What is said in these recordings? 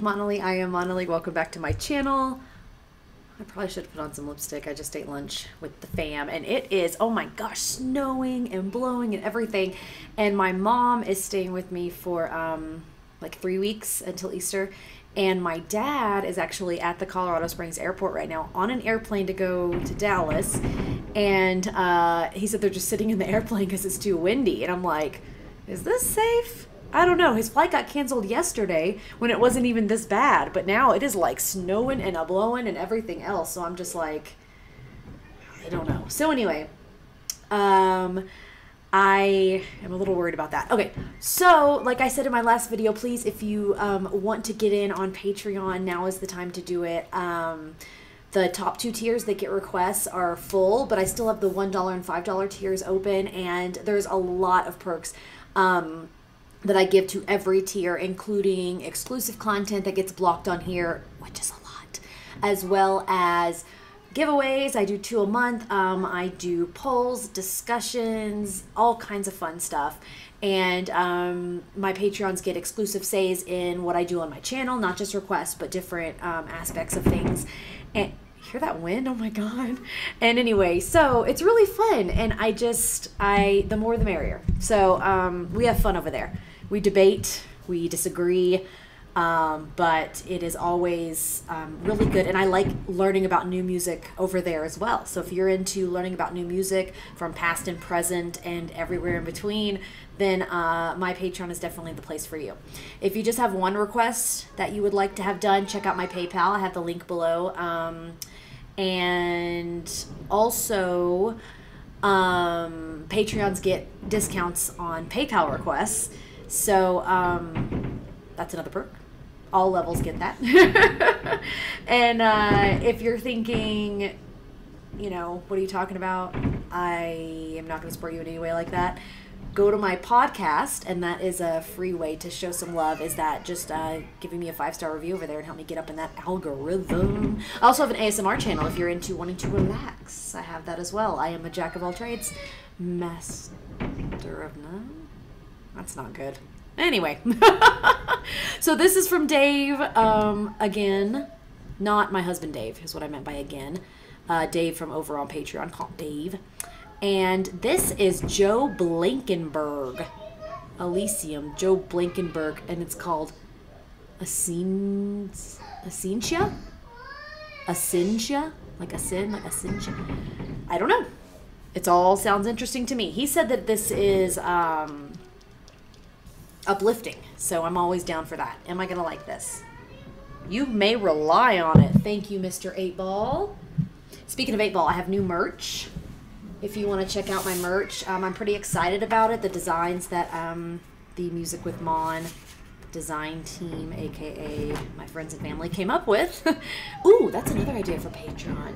with Monolly. I am Monolly. Welcome back to my channel. I probably should have put on some lipstick. I just ate lunch with the fam and it is, oh my gosh, snowing and blowing and everything. And my mom is staying with me for like 3 weeks until Easter. And my dad is actually at the Colorado Springs airport right now on an airplane to go to Dallas. And he said they're just sitting in the airplane because it's too windy. And I'm like, is this safe? I don't know. His flight got canceled yesterday when it wasn't even this bad. But now it is like snowing and a-blowing and everything else. So I'm just like, I don't know. So anyway, I am a little worried about that. Okay, so like I said in my last video, please, if you want to get in on Patreon, now is the time to do it. The top 2 tiers that get requests are full, but I still have the $1 and $5 tiers open, and there's a lot of perks that I give to every tier, including exclusive content that gets blocked on here, which is a lot, as well as giveaways. I do 2 a month. I do polls, discussions, all kinds of fun stuff. And my Patreons get exclusive says in what I do on my channel, not just requests, but different aspects of things. And hear that wind? Oh my God. And anyway, so it's really fun. And the more the merrier. So we have fun over there. We debate, we disagree, but it is always really good. And I like learning about new music over there as well. So if you're into learning about new music from past and present and everywhere in between, then my Patreon is definitely the place for you. If you just have one request that you would like to have done, check out my PayPal. I have the link below. And also, Patreons get discounts on PayPal requests. So that's another perk. All levels get that. And if you're thinking, you know, what are you talking about? I am not going to support you in any way like that. Go to my podcast, and that is a free way to show some love, is that just giving me a 5-star review over there and help me get up in that algorithm. I also have an ASMR channel if you're into wanting to relax. I have that as well. I am a jack of all trades, master of none. That's not good. Anyway, so this is from Dave, again, not my husband Dave, is what I meant by again. Dave from over on Patreon, called Dave. And this is Joe Blankenburg, Elysium, Joe Blankenburg, and it's called Ascencia? Ascencia? Like Ascencia? I don't know. It all sounds interesting to me. He said that this is uplifting, so I'm always down for that. Am I going to like this? You may rely on it. Thank you, Mr. 8-Ball. Speaking of 8-Ball, I have new merch. If you want to check out my merch, I'm pretty excited about it. The designs that the Music with Mon design team, aka my friends and family, came up with. Ooh, that's another idea for Patreon.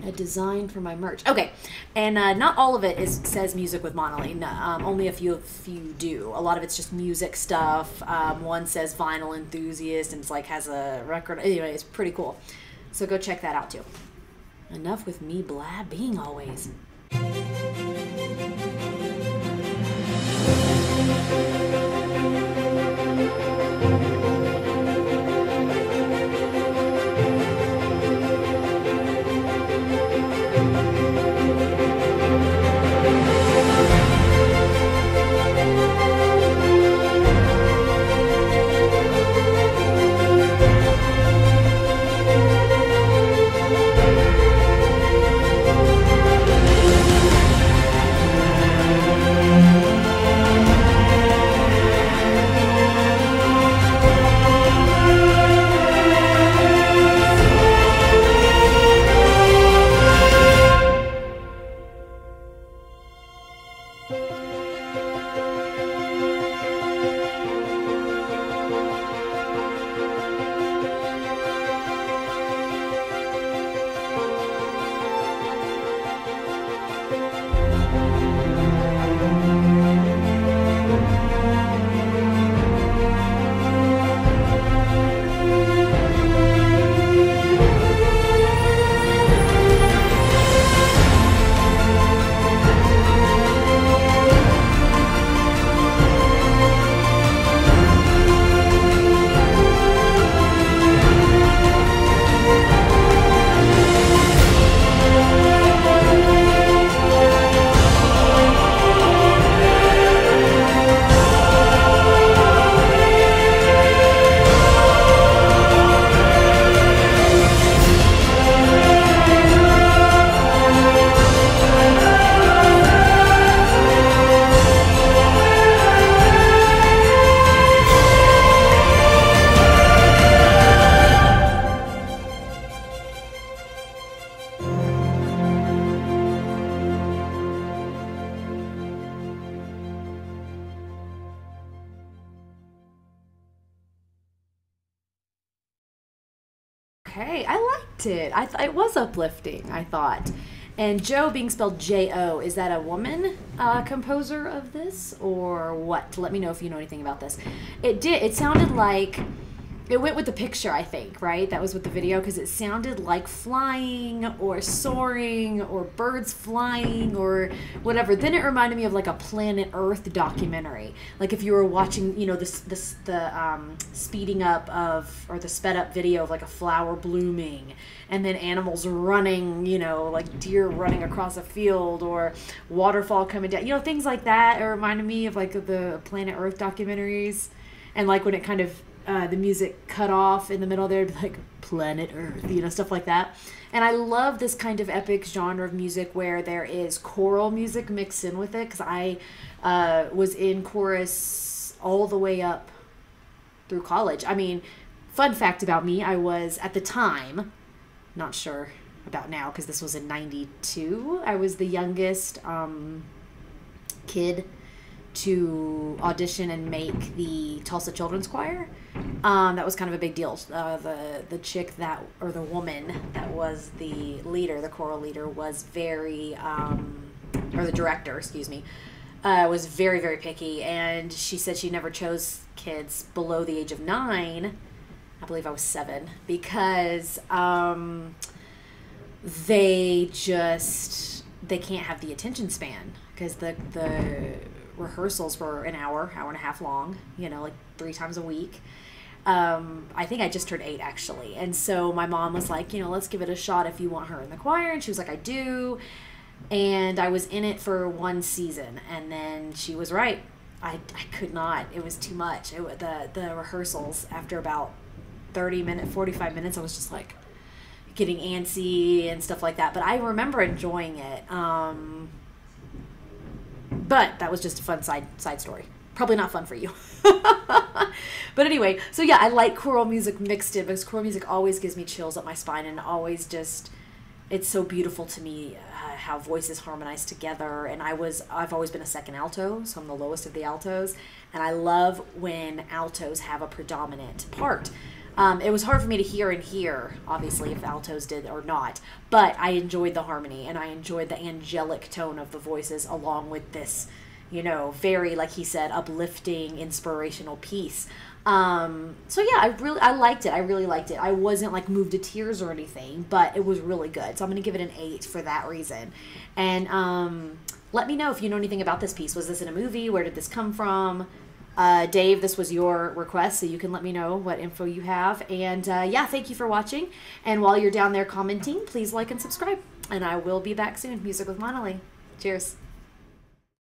A design for my merch. Okay, and not all of it says Music with Monolly. Only a few do. A lot of it's just music stuff. One says Vinyl Enthusiast, and it's like has a record. Anyway, it's pretty cool. So go check that out too. Enough with me blabbing always. it. It was uplifting, I thought. And Joe being spelled J-O, is that a woman composer of this or what? Let me know if you know anything about this. It sounded like, it went with the picture, I think, right? That was with the video, because it sounded like flying or soaring or birds flying or whatever. Then it reminded me of like a Planet Earth documentary. Like if you were watching, you know, the speeding up of, or the sped up video of like a flower blooming, and then animals running, you know, like deer running across a field, or waterfall coming down, you know, things like that. It reminded me of like the Planet Earth documentaries. And like when it kind of, the music cut off in the middle there, like Planet Earth, you know, stuff like that. And I love this kind of epic genre of music where there is choral music mixed in with it, because I was in chorus all the way up through college. I mean, fun fact about me, I was at the time, not sure about now because this was in 92, I was the youngest kid to audition and make the Tulsa Children's Choir. That was kind of a big deal. The chick that, or the woman that was the leader, the choral leader, was very, or the director, excuse me, was very, very picky. And she said she never chose kids below the age of 9. I believe I was 7, because they can't have the attention span, because the rehearsals were an hour and a half long, you know, like 3 times a week. I think I just turned 8 actually. And so my mom was like, you know, let's give it a shot if you want her in the choir. And she was like, I do. And I was in it for 1 season. And then she was right. I could not. It was too much. The rehearsals, after about 45 minutes, I was just like getting antsy and stuff like that. But I remember enjoying it. But that was just a fun side story. Probably not fun for you. But anyway, so yeah, I like choral music mixed in, because choral music always gives me chills up my spine, and always just, it's so beautiful to me how voices harmonize together. And I've always been a second alto, so I'm the lowest of the altos, and I love when altos have a predominant part. It was hard for me to hear, obviously, if altos did or not, but I enjoyed the harmony, and I enjoyed the angelic tone of the voices, along with this, you know, very, like he said, uplifting, inspirational piece. So yeah, I liked it. I really liked it. I wasn't like moved to tears or anything, but it was really good. So I'm going to give it an 8 for that reason. And let me know if you know anything about this piece. Was this in a movie? Where did this come from? Dave, this was your request, so you can let me know what info you have. And yeah, thank you for watching. And while you're down there commenting, please like and subscribe. And I will be back soon. Music with Monolith. Cheers.